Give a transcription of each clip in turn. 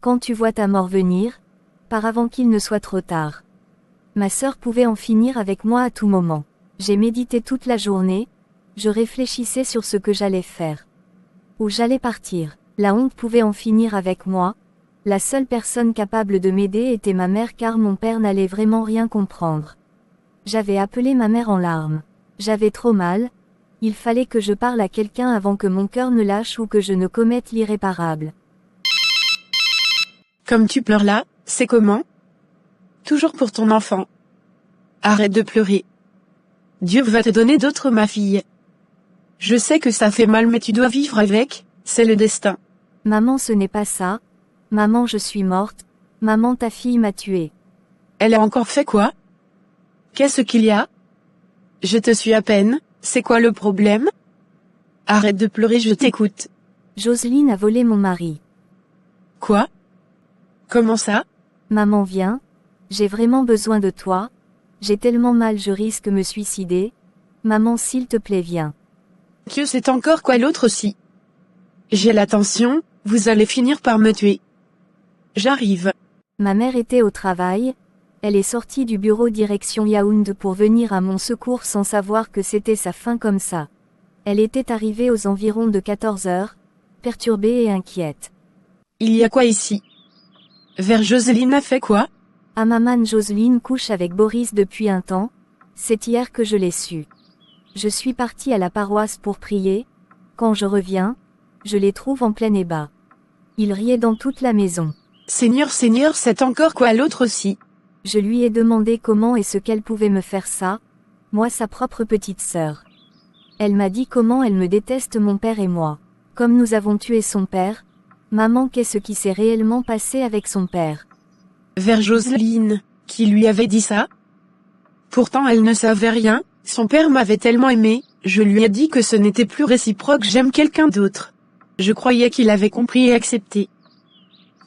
Quand tu vois ta mort venir, pars avant qu'il ne soit trop tard. Ma sœur pouvait en finir avec moi à tout moment. J'ai médité toute la journée, je réfléchissais sur ce que j'allais faire. Où j'allais partir. La honte pouvait en finir avec moi. La seule personne capable de m'aider était ma mère car mon père n'allait vraiment rien comprendre. J'avais appelé ma mère en larmes. J'avais trop mal. Il fallait que je parle à quelqu'un avant que mon cœur ne lâche ou que je ne commette l'irréparable. Comme tu pleures là, c'est comment? Toujours pour ton enfant. Arrête de pleurer. Dieu va te donner d'autres, ma fille. Je sais que ça fait mal mais tu dois vivre avec, c'est le destin. Maman, ce n'est pas ça. Maman, je suis morte. Maman, ta fille m'a tuée. Elle a encore fait quoi? Qu'est-ce qu'il y a? Je te suis à peine, c'est quoi le problème? Arrête de pleurer, je t'écoute. Jocelyne a volé mon mari. Quoi? Comment ça? Maman, viens. J'ai vraiment besoin de toi. J'ai tellement mal, je risque me suicider. Maman, s'il te plaît, viens. Dieu sait encore quoi l'autre aussi. J'ai la tension, vous allez finir par me tuer. J'arrive. Ma mère était au travail. Elle est sortie du bureau direction Yaoundé pour venir à mon secours sans savoir que c'était sa fin comme ça. Elle était arrivée aux environs de 14 heures, perturbée et inquiète. Il y a quoi ici? Vers Jocelyne a fait quoi? Ah, maman, Jocelyne couche avec Boris depuis un temps. C'est hier que je l'ai su. Je suis partie à la paroisse pour prier. Quand je reviens, je les trouve en plein ébat. Ils riaient dans toute la maison. Seigneur, c'est encore quoi l'autre aussi? Je lui ai demandé comment et ce qu'elle pouvait me faire ça, moi sa propre petite sœur. Elle m'a dit comment elle me déteste, mon père et moi. Comme nous avons tué son père, maman, qu'est-ce qui s'est réellement passé avec son père? Vers Jocelyne, qui lui avait dit ça? Pourtant elle ne savait rien, son père m'avait tellement aimé, je lui ai dit que ce n'était plus réciproque, j'aime quelqu'un d'autre. Je croyais qu'il avait compris et accepté.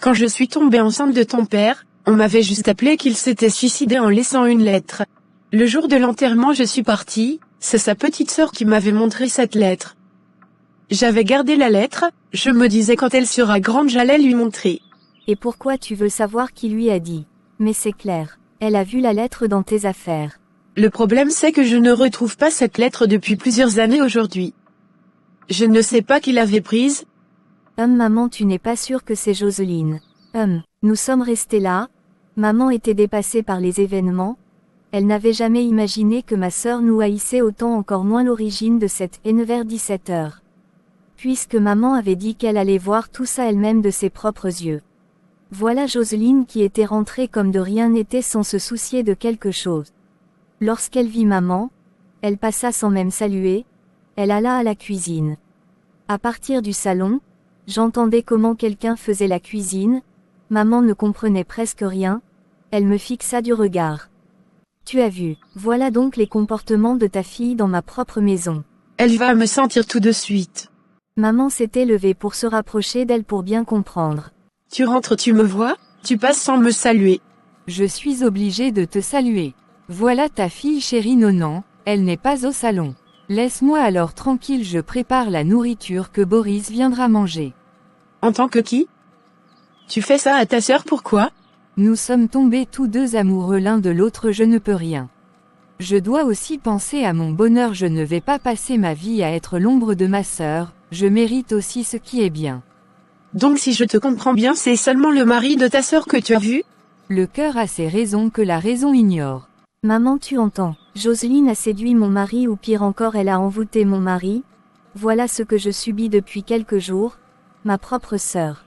Quand je suis tombée enceinte de ton père, on m'avait juste appelé qu'il s'était suicidé en laissant une lettre. Le jour de l'enterrement je suis partie, c'est sa petite sœur qui m'avait montré cette lettre. J'avais gardé la lettre, je me disais quand elle sera grande j'allais lui montrer. Et pourquoi tu veux savoir qui lui a dit? Mais c'est clair, elle a vu la lettre dans tes affaires. Le problème c'est que je ne retrouve pas cette lettre depuis plusieurs années aujourd'hui. Je ne sais pas qui l'avait prise. Maman, tu n'es pas sûre que c'est Jocelyne. Nous sommes restés là. Maman était dépassée par les événements. Elle n'avait jamais imaginé que ma sœur nous haïssait autant, encore moins l'origine de cette haine vers 17 heures. Puisque maman avait dit qu'elle allait voir tout ça elle-même de ses propres yeux. Voilà Jocelyne qui était rentrée comme de rien n'était sans se soucier de quelque chose. Lorsqu'elle vit maman, elle passa sans même saluer, elle alla à la cuisine. À partir du salon, j'entendais comment quelqu'un faisait la cuisine, maman ne comprenait presque rien, elle me fixa du regard. Tu as vu, voilà donc les comportements de ta fille dans ma propre maison. Elle va me sentir tout de suite. Maman s'était levée pour se rapprocher d'elle pour bien comprendre. Tu rentres, tu me vois, tu passes sans me saluer. Je suis obligée de te saluer. Voilà ta fille chérie Nonan, elle n'est pas au salon. Laisse-moi alors tranquille, je prépare la nourriture que Boris viendra manger. En tant que qui? Tu fais ça à ta sœur, pourquoi? Nous sommes tombés tous deux amoureux l'un de l'autre, je ne peux rien. Je dois aussi penser à mon bonheur, je ne vais pas passer ma vie à être l'ombre de ma sœur, je mérite aussi ce qui est bien. Donc si je te comprends bien, c'est seulement le mari de ta sœur que tu as vu? Le cœur a ses raisons que la raison ignore. Maman, tu entends, Jocelyne a séduit mon mari ou pire encore elle a envoûté mon mari. Voilà ce que je subis depuis quelques jours, ma propre sœur.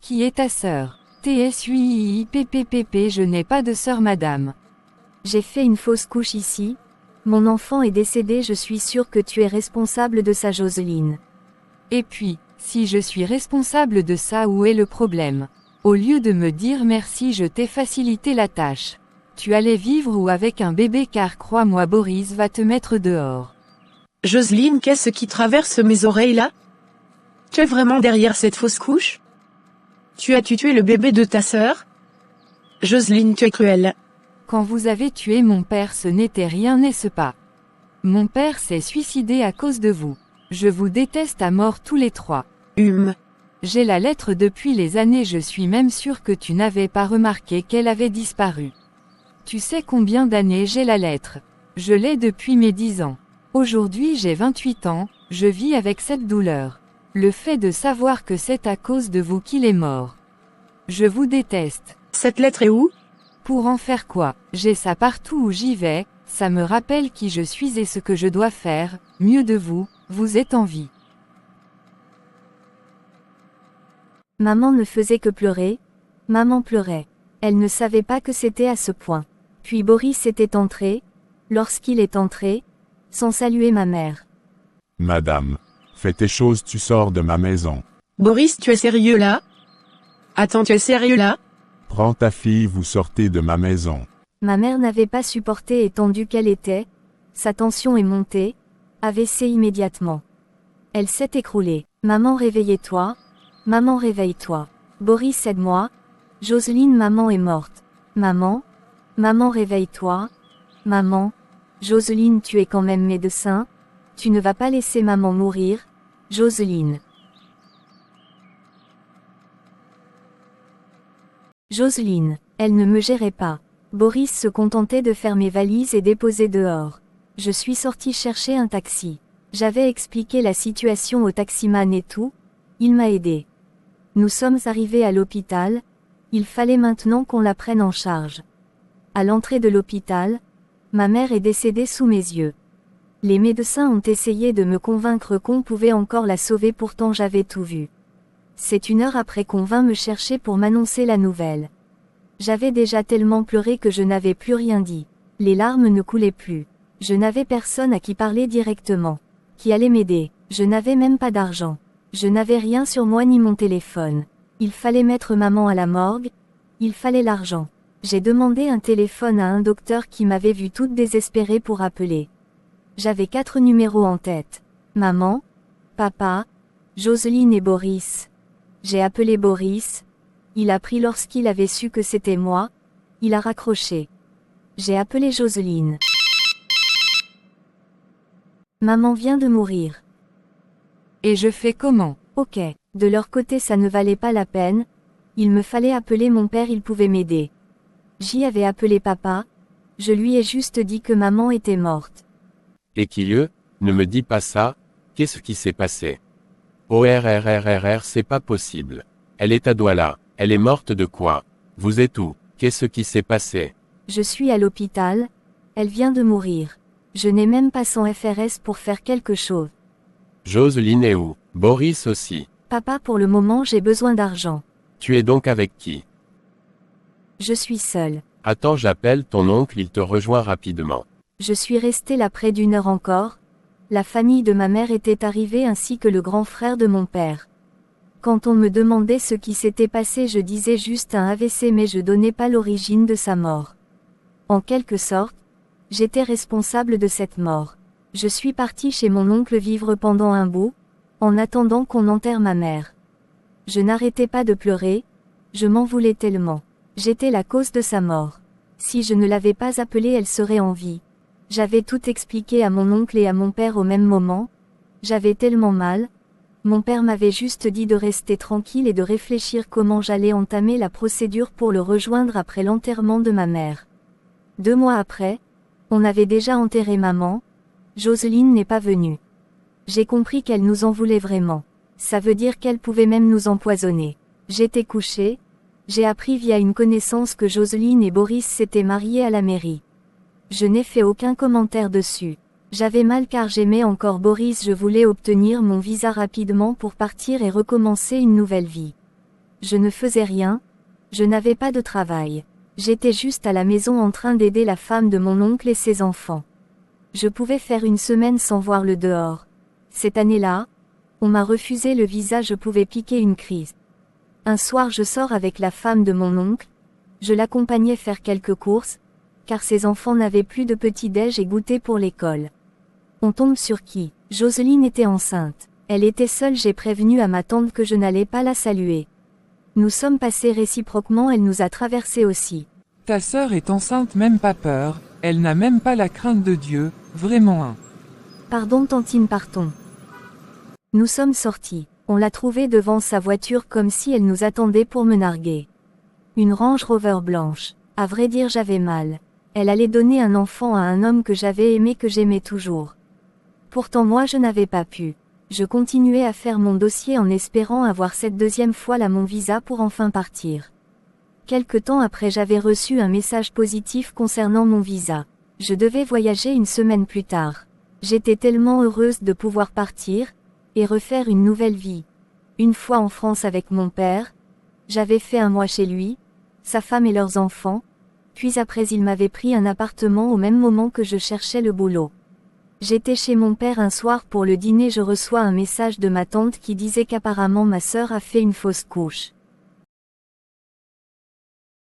Qui est ta sœur? TSUIIPPPP, je n'ai pas de sœur madame. J'ai fait une fausse couche ici. Mon enfant est décédé, je suis sûre que tu es responsable de ça, Jocelyne. Et puis, si je suis responsable de ça, où est le problème? Au lieu de me dire merci, je t'ai facilité la tâche. Tu allais vivre ou avec un bébé car crois-moi Boris va te mettre dehors. Jocelyne, qu'est-ce qui traverse mes oreilles là? Tu es vraiment derrière cette fausse couche? Tu as tué le bébé de ta sœur? Jocelyne, tu es cruelle. Quand vous avez tué mon père, ce n'était rien, n'est-ce pas? Mon père s'est suicidé à cause de vous. Je vous déteste à mort tous les trois. J'ai la lettre depuis les années, je suis même sûre que tu n'avais pas remarqué qu'elle avait disparu. Tu sais combien d'années j'ai la lettre? Je l'ai depuis mes 10 ans. Aujourd'hui j'ai 28 ans, je vis avec cette douleur. Le fait de savoir que c'est à cause de vous qu'il est mort. Je vous déteste. Cette lettre est où? Pour en faire quoi? J'ai ça partout où j'y vais, ça me rappelle qui je suis et ce que je dois faire, mieux de vous, vous êtes en vie. Maman ne faisait que pleurer. Maman pleurait. Elle ne savait pas que c'était à ce point. Puis Boris était entré. Lorsqu'il est entré, sans saluer ma mère. Madame, fais tes choses, tu sors de ma maison. Boris, tu es sérieux là? Attends, tu es sérieux là? Prends ta fille, vous sortez de ma maison. Ma mère n'avait pas supporté étendue qu'elle était. Sa tension est montée. AVC immédiatement. Elle s'est écroulée. Maman, réveillez-toi. Maman, réveille-toi. Boris, aide-moi. Jocelyne, maman est morte. Maman. Maman, réveille-toi. Maman. Jocelyne, tu es quand même médecin. Tu ne vas pas laisser maman mourir. Jocelyne. Jocelyne. Elle ne me gérait pas. Boris se contentait de faire mes valises et déposer dehors. Je suis sortie chercher un taxi. J'avais expliqué la situation au taximan et tout. Il m'a aidé. Nous sommes arrivés à l'hôpital. Il fallait maintenant qu'on la prenne en charge. À l'entrée de l'hôpital, ma mère est décédée sous mes yeux. Les médecins ont essayé de me convaincre qu'on pouvait encore la sauver, pourtant j'avais tout vu. C'est 1 heure après qu'on vint me chercher pour m'annoncer la nouvelle. J'avais déjà tellement pleuré que je n'avais plus rien dit. Les larmes ne coulaient plus. Je n'avais personne à qui parler directement. Qui allait m'aider? Je n'avais même pas d'argent. Je n'avais rien sur moi ni mon téléphone. Il fallait mettre maman à la morgue. Il fallait l'argent. J'ai demandé un téléphone à un docteur qui m'avait vue toute désespérée pour appeler. J'avais 4 numéros en tête. Maman, papa, Jocelyne et Boris. J'ai appelé Boris. Il a pris lorsqu'il avait su que c'était moi. Il a raccroché. J'ai appelé Jocelyne. Maman vient de mourir. Et je fais comment? Ok. De leur côté ça ne valait pas la peine. Il me fallait appeler mon père, il pouvait m'aider. J'y avais appelé papa. Je lui ai juste dit que maman était morte. Et Quilleux, ne me dis pas ça, qu'est-ce qui s'est passé? ORRRRR, c'est pas possible. Elle est à Douala, elle est morte de quoi? Vous êtes où? Qu'est-ce qui s'est passé? Je suis à l'hôpital. Elle vient de mourir. Je n'ai même pas son FRS pour faire quelque chose. Jocelyne est où? Boris aussi. Papa, pour le moment j'ai besoin d'argent. Tu es donc avec qui? Je suis seule. Attends, j'appelle ton oncle, il te rejoint rapidement. Je suis restée là près d'1 heure encore. La famille de ma mère était arrivée ainsi que le grand frère de mon père. Quand on me demandait ce qui s'était passé, je disais juste un AVC, mais je donnais pas l'origine de sa mort. En quelque sorte, j'étais responsable de cette mort. Je suis partie chez mon oncle vivre pendant un bout, en attendant qu'on enterre ma mère. Je n'arrêtais pas de pleurer, je m'en voulais tellement. J'étais la cause de sa mort. Si je ne l'avais pas appelée, elle serait en vie. J'avais tout expliqué à mon oncle et à mon père au même moment. J'avais tellement mal. Mon père m'avait juste dit de rester tranquille et de réfléchir comment j'allais entamer la procédure pour le rejoindre après l'enterrement de ma mère. 2 mois après, on avait déjà enterré maman. Jocelyne n'est pas venue. J'ai compris qu'elle nous en voulait vraiment. Ça veut dire qu'elle pouvait même nous empoisonner. J'étais couchée. J'ai appris via une connaissance que Jocelyne et Boris s'étaient mariés à la mairie. Je n'ai fait aucun commentaire dessus. J'avais mal car j'aimais encore Boris, je voulais obtenir mon visa rapidement pour partir et recommencer une nouvelle vie. Je ne faisais rien. Je n'avais pas de travail. J'étais juste à la maison en train d'aider la femme de mon oncle et ses enfants. Je pouvais faire 1 semaine sans voir le dehors. Cette année-là, on m'a refusé le visa, je pouvais piquer une crise. Un soir je sors avec la femme de mon oncle. Je l'accompagnais faire quelques courses, car ses enfants n'avaient plus de petit-déj et goûter pour l'école. On tombe sur qui? Jocelyne était enceinte. Elle était seule, j'ai prévenu à ma tante que je n'allais pas la saluer. Nous sommes passés réciproquement, elle nous a traversés aussi. Ta sœur est enceinte, même pas peur, elle n'a même pas la crainte de Dieu, vraiment. Pardon tantine, partons. Nous sommes sortis. On l'a trouvée devant sa voiture comme si elle nous attendait pour me narguer. Une Range Rover blanche. À vrai dire, j'avais mal. Elle allait donner un enfant à un homme que j'avais aimé, que j'aimais toujours. Pourtant moi je n'avais pas pu. Je continuais à faire mon dossier en espérant avoir cette deuxième fois là mon visa pour enfin partir. Quelque temps après, j'avais reçu un message positif concernant mon visa. Je devais voyager une semaine plus tard. J'étais tellement heureuse de pouvoir partir et refaire une nouvelle vie. Une fois en France avec mon père, j'avais fait un mois chez lui, sa femme et leurs enfants, puis après il m'avait pris un appartement au même moment que je cherchais le boulot. J'étais chez mon père un soir pour le dîner, je reçois un message de ma tante qui disait qu'apparemment ma sœur a fait une fausse couche.